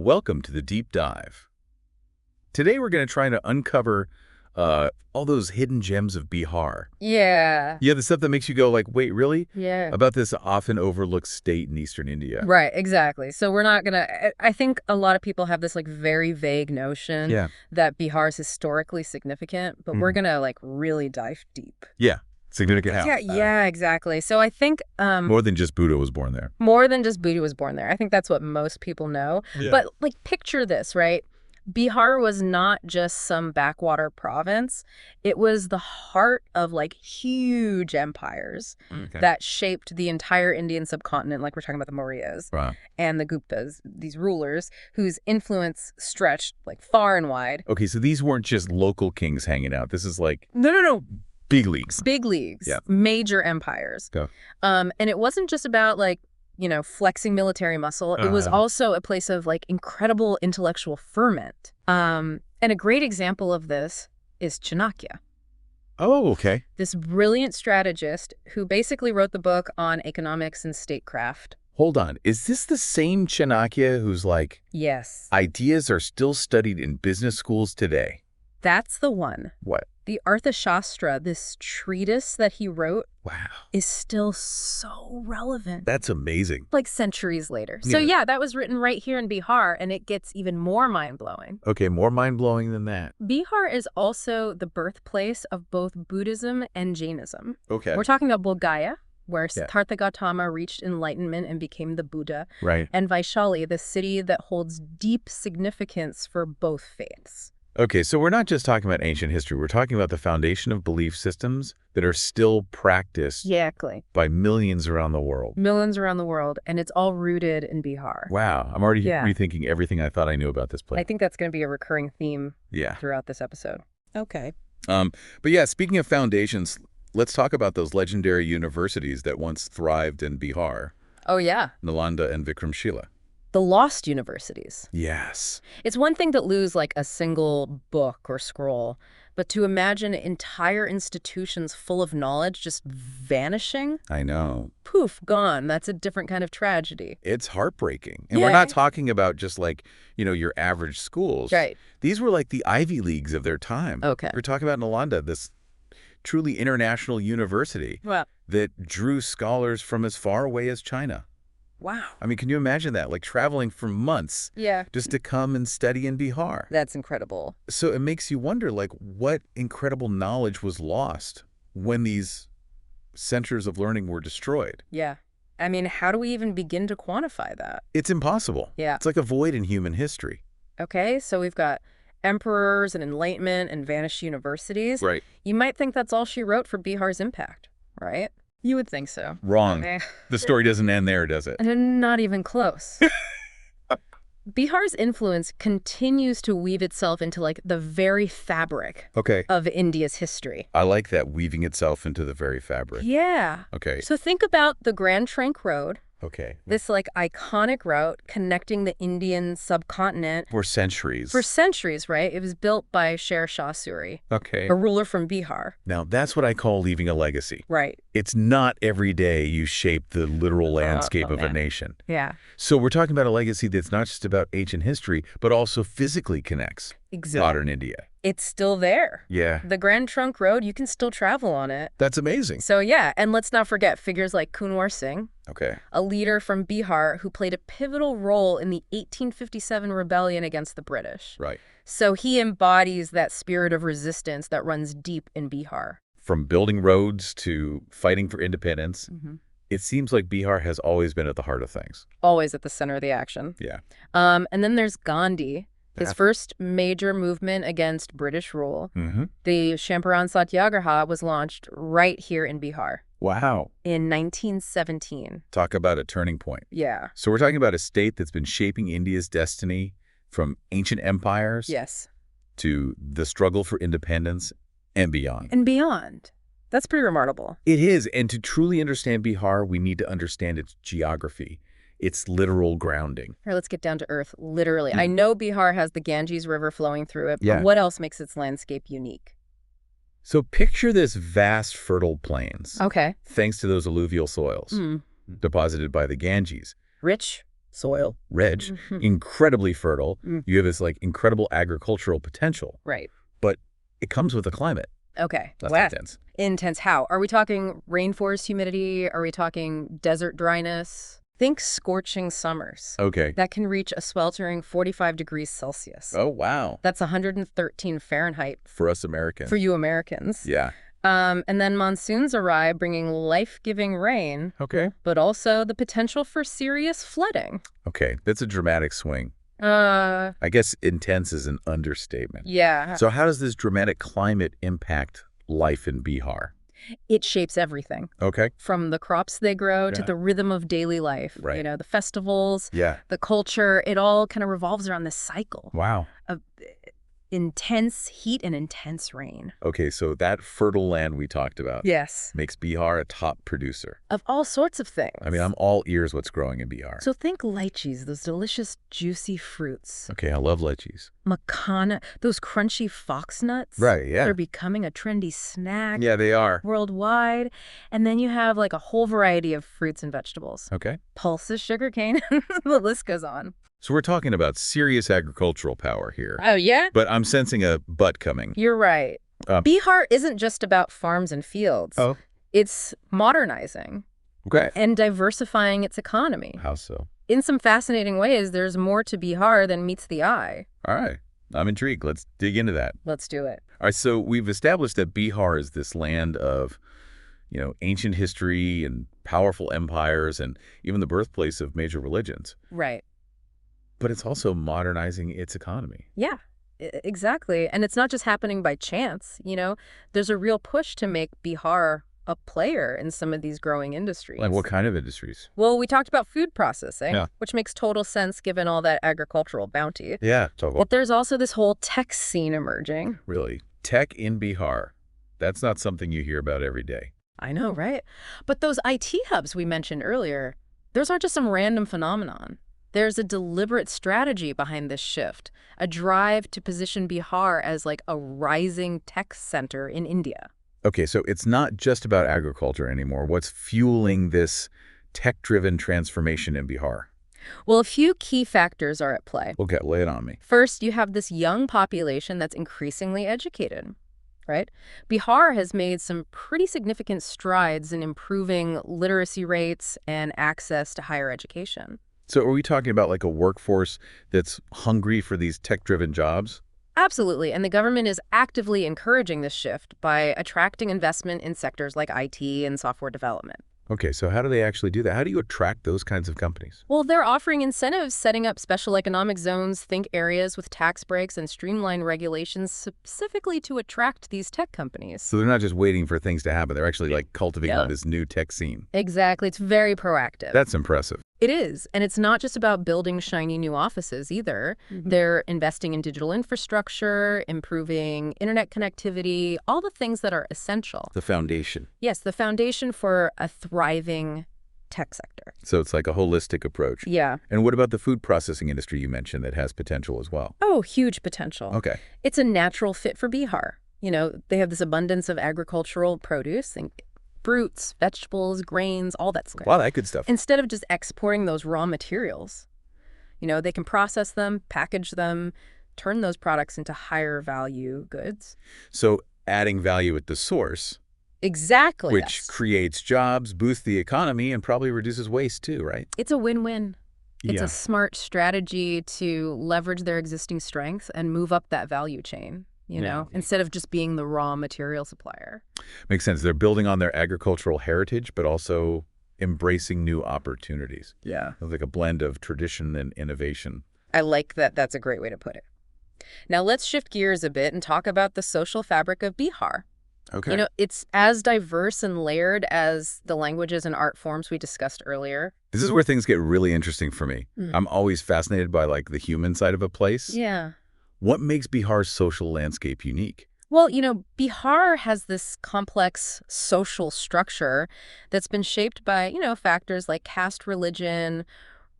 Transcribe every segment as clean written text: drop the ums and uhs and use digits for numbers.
Welcome to the Deep Dive. Today we're going to try to uncover all those hidden gems of Bihar. Yeah. Yeah, the stuff that makes you go like, wait, really? Yeah. About this often overlooked state in eastern India. Right, exactly. So we're not going to, I think a lot of people have this like very vague notion that Bihar is historically significant, but we're going to like really dive deep. Yeah. Significant how? Yeah, exactly. So I think more than just Buddha was born there. More than just Buddha was born there. I think that's what most people know. Yeah. But like picture this, right? Bihar was not just some backwater province. It was the heart of like huge empires that shaped the entire Indian subcontinent, like we're talking about the Mauryas and the Guptas, these rulers whose influence stretched like far and wide. Okay, so these weren't just local kings hanging out. This is like... No. Big leagues. Big leagues. Yeah. Major empires. And it wasn't just about like, you know, flexing military muscle. It was also a place of like incredible intellectual ferment. And a great example of this is Chanakya. Oh, okay. This brilliant strategist who basically wrote the book on economics and statecraft. Hold on. Is this the same Chanakya who's like... Yes. Ideas are still studied in business schools today? That's the one. What? The Arthashastra, this treatise that he wrote, is still so relevant. That's amazing. Like centuries later. So yeah, that was written right here in Bihar, and it gets even more mind-blowing. Okay, more mind-blowing than that. Bihar is also the birthplace of both Buddhism and Jainism. Okay. We're talking about Gaya, where Siddhartha Gautama reached enlightenment and became the Buddha. Right. And Vaishali, the city that holds deep significance for both faiths. Okay, so we're not just talking about ancient history. We're talking about the foundation of belief systems that are still practiced by millions around the world. Millions around the world, and it's all rooted in Bihar. Wow, I'm already rethinking everything I thought I knew about this place. I think that's going to be a recurring theme throughout this episode. Okay. But yeah, speaking of foundations, let's talk about those legendary universities that once thrived in Bihar. Oh, yeah. Nalanda and Vikramshila. The lost universities. Yes. It's one thing to lose like a single book or scroll, but to imagine entire institutions full of knowledge just vanishing. I know. Poof, gone. That's a different kind of tragedy. It's heartbreaking. And we're not talking about just like, you know, your average schools. Right. These were like the Ivy Leagues of their time. Okay. We're talking about Nalanda, this truly international university that drew scholars from as far away as China. Wow. I mean, can you imagine that? Like traveling for months just to come and study in Bihar. That's incredible. So it makes you wonder, like, what incredible knowledge was lost when these centers of learning were destroyed? Yeah. I mean, how do we even begin to quantify that? It's impossible. Yeah. It's like a void in human history. Okay, so we've got emperors and enlightenment and vanished universities. Right. You might think that's all she wrote for Bihar's impact, right? You would think so. Wrong. The story doesn't end there, does it? Not even close. Bihar's influence continues to weave itself into like the very fabric of India's history. I like that, weaving itself into the very fabric. Yeah. Okay. So think about the Grand Trunk Road. Okay. This like iconic route connecting the Indian subcontinent. For centuries. For centuries, right? It was built by Sher Shah Suri, a ruler from Bihar. Now, that's what I call leaving a legacy. Right. It's not every day you shape the literal landscape of a nation. Yeah. So we're talking about a legacy that's not just about ancient history, but also physically connects modern India. It's still there. Yeah. The Grand Trunk Road, you can still travel on it. That's amazing. So yeah, and let's not forget figures like Kunwar Singh, a leader from Bihar who played a pivotal role in the 1857 rebellion against the British. Right. So he embodies that spirit of resistance that runs deep in Bihar. From building roads to fighting for independence, it seems like Bihar has always been at the heart of things. Always at the center of the action. Yeah. And then there's Gandhi. His first major movement against British rule, the Champaran Satyagraha, was launched right here in Bihar. Wow. In 1917. Talk about a turning point. Yeah. So we're talking about a state that's been shaping India's destiny from ancient empires to the struggle for independence and beyond. And beyond. That's pretty remarkable. It is. And to truly understand Bihar, we need to understand its geography. Its literal grounding. Here, let's get down to earth, literally. I know Bihar has the Ganges River flowing through it, but what else makes its landscape unique? So picture this vast, fertile plains. Okay. Thanks to those alluvial soils deposited by the Ganges. Rich, soil. Reg, incredibly fertile. You have this like incredible agricultural potential. Right. But it comes with a climate. Okay. That's intense. Intense how? Are we talking rainforest humidity? Are we talking desert dryness? Think scorching summers. Okay. That can reach a sweltering 45 degrees Celsius. Oh, wow. That's 113 Fahrenheit. For us Americans. For you Americans. Yeah. And then monsoons arrive, bringing life-giving rain. Okay. But also the potential for serious flooding. Okay. That's a dramatic swing. I guess intense is an understatement. Yeah. So how does this dramatic climate impact life in Bihar? It shapes everything. Okay. From the crops they grow to the rhythm of daily life. Right. You know, the festivals, the culture, it all kind of revolves around this cycle. Wow. Of intense heat and intense rain. Okay, so that fertile land we talked about makes Bihar a top producer. Of all sorts of things. I mean, I'm all ears what's growing in Bihar. So think lychees, those delicious, juicy fruits. Okay, I love lychees. Makhana, those crunchy fox nuts. Right, yeah. They're becoming a trendy snack. Yeah, they are. Worldwide. And then you have like a whole variety of fruits and vegetables. Okay. Pulses, sugarcane, the list goes on. So we're talking about serious agricultural power here. Oh, yeah? But I'm sensing a but coming. You're right. Bihar isn't just about farms and fields. Oh. It's modernizing. Okay. And diversifying its economy. How so? In some fascinating ways, there's more to Bihar than meets the eye. All right. I'm intrigued. Let's dig into that. Let's do it. All right, so we've established that Bihar is this land of, you know, ancient history and powerful empires and even the birthplace of major religions. Right. But it's also modernizing its economy. Yeah, exactly. And it's not just happening by chance, you know. There's a real push to make Bihar a player in some of these growing industries. Like what kind of industries? Well, we talked about food processing, which makes total sense given all that agricultural bounty. Yeah, totally. But there's also this whole tech scene emerging. Really? Tech in Bihar? That's not something you hear about every day. I know, right? But those IT hubs we mentioned earlier, those aren't just some random phenomenon. There's a deliberate strategy behind this shift, a drive to position Bihar as like a rising tech center in India. Okay, so it's not just about agriculture anymore. What's fueling this tech-driven transformation in Bihar? Well, a few key factors are at play. Okay, lay it on me. First, you have this young population that's increasingly educated, right? Bihar has made some pretty significant strides in improving literacy rates and access to higher education. So are we talking about like a workforce that's hungry for these tech-driven jobs? Absolutely. And the government is actively encouraging this shift by attracting investment in sectors like IT and software development. Okay, so how do they actually do that? How do you attract those kinds of companies? Well, they're offering incentives, setting up special economic zones, think areas with tax breaks and streamlined regulations specifically to attract these tech companies. So they're not just waiting for things to happen. They're actually like cultivating this new tech scene. Exactly. It's very proactive. That's impressive. It is. And it's not just about building shiny new offices either. They're investing in digital infrastructure, improving internet connectivity, all the things that are essential. The foundation. Yes, the foundation for a thriving tech sector. So it's like a holistic approach. Yeah. And what about the food processing industry you mentioned that has potential as well? Oh, huge potential. Okay. It's a natural fit for Bihar. You know, they have this abundance of agricultural produce and fruits, vegetables, grains, all that stuff. Wow, that good stuff. Instead of just exporting those raw materials, you know, they can process them, package them, turn those products into higher value goods. So adding value at the source. Exactly. Which creates jobs, boosts the economy, and probably reduces waste too, right? It's a win-win. It's a smart strategy to leverage their existing strengths and move up that value chain. You know, instead of just being the raw material supplier. Makes sense. They're building on their agricultural heritage, but also embracing new opportunities. Yeah. It's like a blend of tradition and innovation. I like that. That's a great way to put it. Now let's shift gears a bit and talk about the social fabric of Bihar. Okay. You know, it's as diverse and layered as the languages and art forms we discussed earlier. This is where things get really interesting for me. I'm always fascinated by like the human side of a place. Yeah. What makes Bihar's social landscape unique? Well, you know, Bihar has this complex social structure that's been shaped by, you know, factors like caste, religion,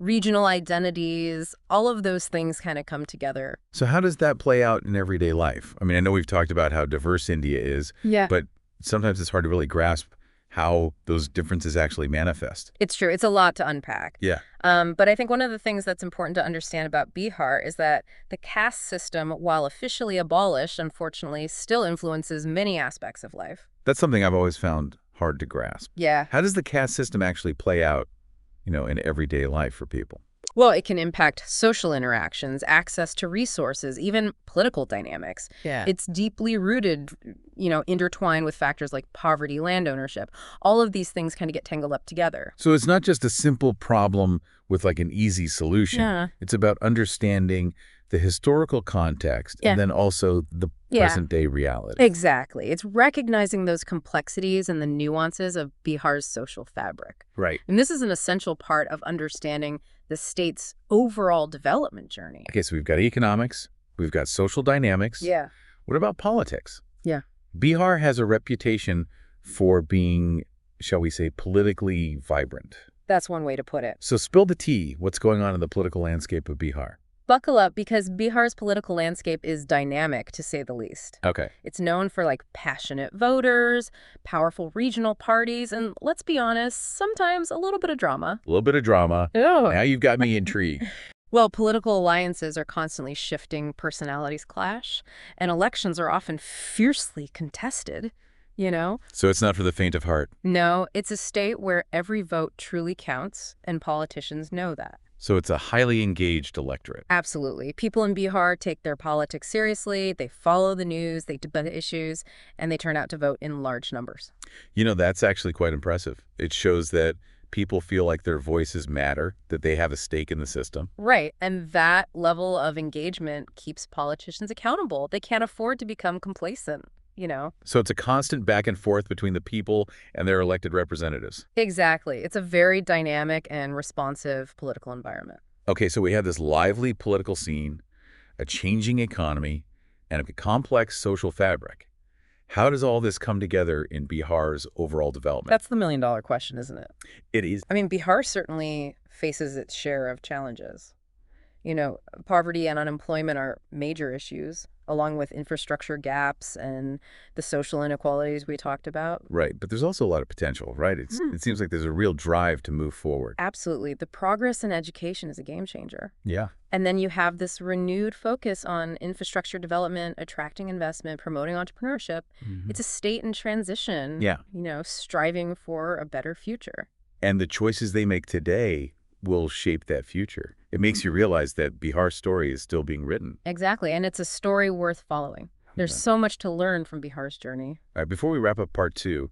regional identities, all of those things kind of come together. So how does that play out in everyday life? I mean, I know we've talked about how diverse India is, but sometimes it's hard to really grasp how those differences actually manifest. It's true. It's a lot to unpack. Yeah. But I think one of the things that's important to understand about Bihar is that the caste system, while officially abolished, unfortunately, still influences many aspects of life. That's something I've always found hard to grasp. Yeah. How does the caste system actually play out, in everyday life for people? Well, it can impact social interactions, access to resources, even political dynamics. Yeah. It's deeply rooted, intertwined with factors like poverty, land ownership. All of these things kind of get tangled up together. So it's not just a simple problem with like an easy solution. Yeah. It's about understanding the historical context and then also the present-day reality. Exactly. It's recognizing those complexities and the nuances of Bihar's social fabric. Right. And this is an essential part of understanding the state's overall development journey. Okay, so we've got economics, we've got social dynamics. Yeah. What about politics? Yeah. Bihar has a reputation for being, shall we say, politically vibrant. That's one way to put it. So spill the tea. What's going on in the political landscape of Bihar? Buckle up, because Bihar's political landscape is dynamic, to say the least. Okay. It's known for, passionate voters, powerful regional parties, and, let's be honest, sometimes a little bit of drama. A little bit of drama. Oh. Now you've got me intrigued. Well, political alliances are constantly shifting, personalities clash, and elections are often fiercely contested, So it's not for the faint of heart. No, it's a state where every vote truly counts, and politicians know that. So it's a highly engaged electorate. Absolutely. People in Bihar take their politics seriously, they follow the news, they debate issues, and they turn out to vote in large numbers. That's actually quite impressive. It shows that people feel like their voices matter, that they have a stake in the system. Right. And that level of engagement keeps politicians accountable. They can't afford to become complacent. So it's a constant back and forth between the people and their elected representatives. Exactly. It's a very dynamic and responsive political environment. Okay, so we have this lively political scene, a changing economy, and a complex social fabric. How does all this come together in Bihar's overall development? That's the million-dollar question, isn't it? It is. I mean, Bihar certainly faces its share of challenges. Poverty and unemployment are major issues, along with infrastructure gaps and the social inequalities we talked about. Right, but there's also a lot of potential, right? It seems like there's a real drive to move forward. Absolutely. The progress in education is a game changer. Yeah. And then you have this renewed focus on infrastructure development, attracting investment, promoting entrepreneurship. It's a state in transition, striving for a better future. And the choices they make today will shape that future. It makes you realize that Bihar's story is still being written. Exactly, and it's a story worth following. There's so much to learn from Bihar's journey. All right, before we wrap up part 2,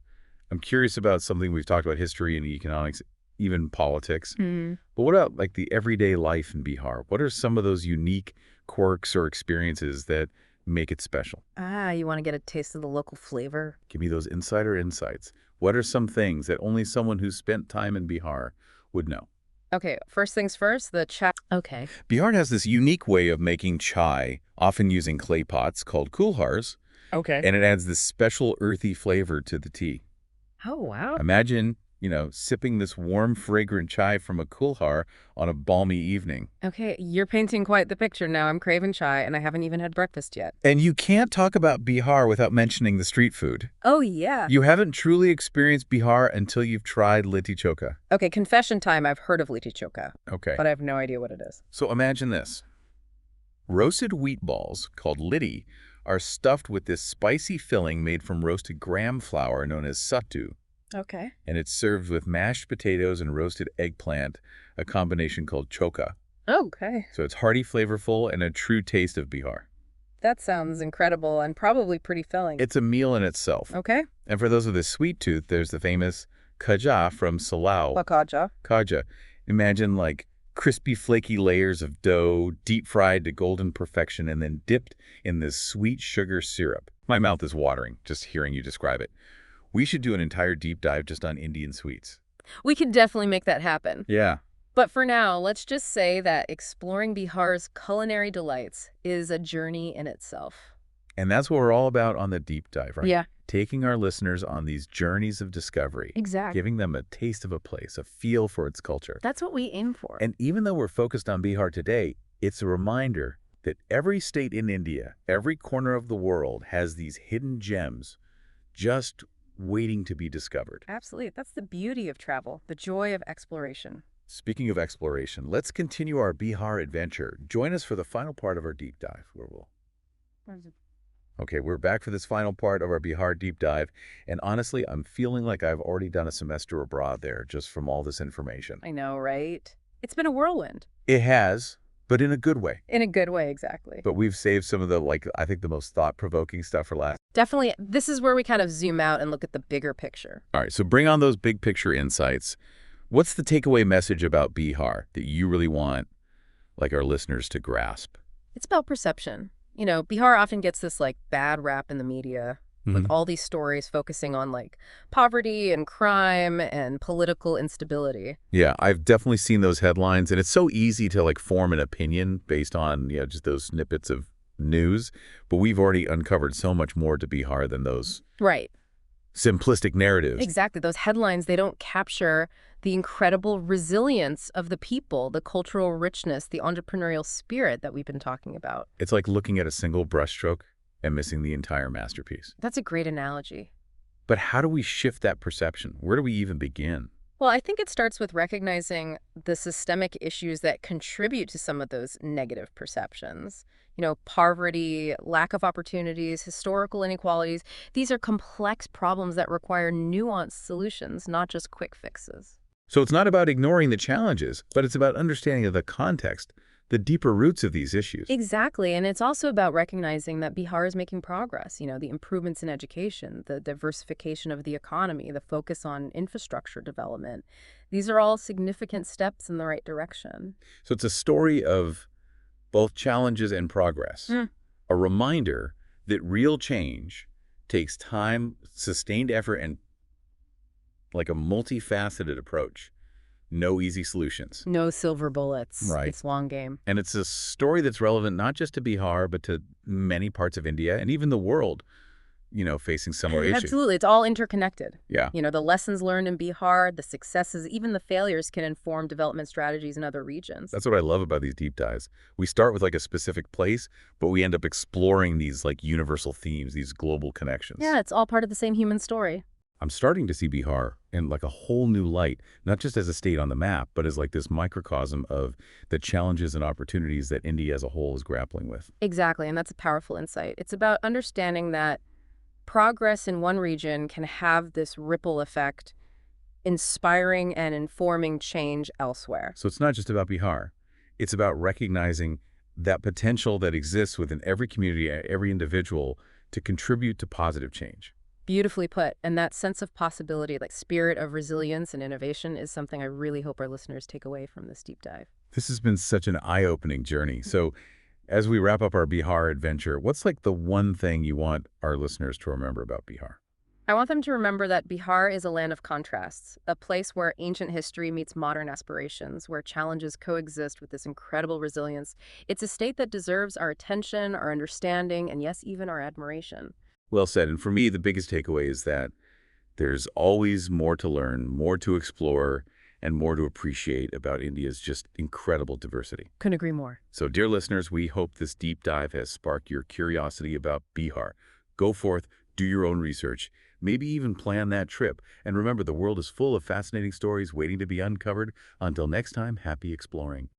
I'm curious about something we've talked about, history and economics, even politics. But what about the everyday life in Bihar? What are some of those unique quirks or experiences that make it special? You want to get a taste of the local flavor? Give me those insider insights. What are some things that only someone who's spent time in Bihar would know? Okay, first things first, the chai. Okay. Bihar has this unique way of making chai, often using clay pots called kulhars. Okay. And it adds this special earthy flavor to the tea. Oh, wow. Imagine, sipping this warm, fragrant chai from a kulhar on a balmy evening. Okay, you're painting quite the picture now. I'm craving chai, and I haven't even had breakfast yet. And you can't talk about Bihar without mentioning the street food. Oh, yeah. You haven't truly experienced Bihar until you've tried Litchi Choka. Okay, confession time. I've heard of Litchi Choka. Okay. But I have no idea what it is. So imagine this. Roasted wheat balls, called Litchi, are stuffed with this spicy filling made from roasted gram flour known as sattu. Okay. And it's served with mashed potatoes and roasted eggplant, a combination called choka. Okay. So it's hearty, flavorful, and a true taste of Bihar. That sounds incredible and probably pretty filling. It's a meal in itself. Okay. And for those with a sweet tooth, there's the famous khaja from Salau. What khaja? Khaja. Imagine crispy, flaky layers of dough, deep fried to golden perfection, and then dipped in this sweet sugar syrup. My mouth is watering just hearing you describe it. We should do an entire deep dive just on Indian sweets. We could definitely make that happen. Yeah. But for now, let's just say that exploring Bihar's culinary delights is a journey in itself. And that's what we're all about on the deep dive, right? Yeah. Taking our listeners on these journeys of discovery. Exactly. Giving them a taste of a place, a feel for its culture. That's what we aim for. And even though we're focused on Bihar today, it's a reminder that every state in India, every corner of the world has these hidden gems just waiting to be discovered. Absolutely. That's the beauty of travel, the joy of exploration. Speaking of exploration, let's continue our Bihar adventure. Join us for the final part of our deep dive, where we'll... Okay, we're back for this final part of our Bihar deep dive, and honestly, I'm feeling like I've already done a semester abroad there just from all this information. I know, right? It's been a whirlwind. It has, but in a good way. In a good way, exactly. But we've saved some of the, I think the most thought-provoking stuff for last. Definitely, this is where we kind of zoom out and look at the bigger picture. All right, so bring on those big picture insights. What's the takeaway message about Bihar that you really want, our listeners to grasp? It's about perception. You know, Bihar often gets this, bad rap in the media, with all these stories focusing on, poverty and crime and political instability. Yeah, I've definitely seen those headlines, and it's so easy to, form an opinion based on, just those snippets of news. But we've already uncovered so much more to Bihar than those right. simplistic narratives. Exactly. Those headlines, they don't capture the incredible resilience of the people, the cultural richness, the entrepreneurial spirit that we've been talking about. It's like looking at a single brushstroke and missing the entire masterpiece. That's a great analogy. But how do we shift that perception? Where do we even begin? Well, I think it starts with recognizing the systemic issues that contribute to some of those negative perceptions. You know, poverty, lack of opportunities, historical inequalities. These are complex problems that require nuanced solutions, not just quick fixes. So it's not about ignoring the challenges, but it's about understanding the context, the deeper roots of these issues. Exactly. And it's also about recognizing that Bihar is making progress. You know, the improvements in education, the diversification of the economy, the focus on infrastructure development. These are all significant steps in the right direction. So it's a story of both challenges and progress. A reminder that real change takes time, sustained effort, and a multifaceted approach. No easy solutions. No silver bullets. Right. It's long game. And it's a story that's relevant not just to Bihar, but to many parts of India and even the world, facing similar issues. Absolutely. It's all interconnected. Yeah. You know, the lessons learned in Bihar, the successes, even the failures can inform development strategies in other regions. That's what I love about these deep dives. We start with a specific place, but we end up exploring these universal themes, these global connections. Yeah, it's all part of the same human story. I'm starting to see Bihar in a whole new light, not just as a state on the map, but as this microcosm of the challenges and opportunities that India as a whole is grappling with. Exactly, and that's a powerful insight. It's about understanding that progress in one region can have this ripple effect, inspiring and informing change elsewhere. So it's not just about Bihar. It's about recognizing that potential that exists within every community, every individual, to contribute to positive change. Beautifully put. And that sense of possibility, spirit of resilience and innovation, is something I really hope our listeners take away from this deep dive. This has been such an eye-opening journey. So as we wrap up our Bihar adventure, what's the one thing you want our listeners to remember about Bihar? I want them to remember that Bihar is a land of contrasts, a place where ancient history meets modern aspirations, where challenges coexist with this incredible resilience. It's a state that deserves our attention, our understanding, and yes, even our admiration. Well said. And for me, the biggest takeaway is that there's always more to learn, more to explore, and more to appreciate about India's just incredible diversity. Couldn't agree more. So, dear listeners, we hope this deep dive has sparked your curiosity about Bihar. Go forth, do your own research, maybe even plan that trip. And remember, the world is full of fascinating stories waiting to be uncovered. Until next time, happy exploring.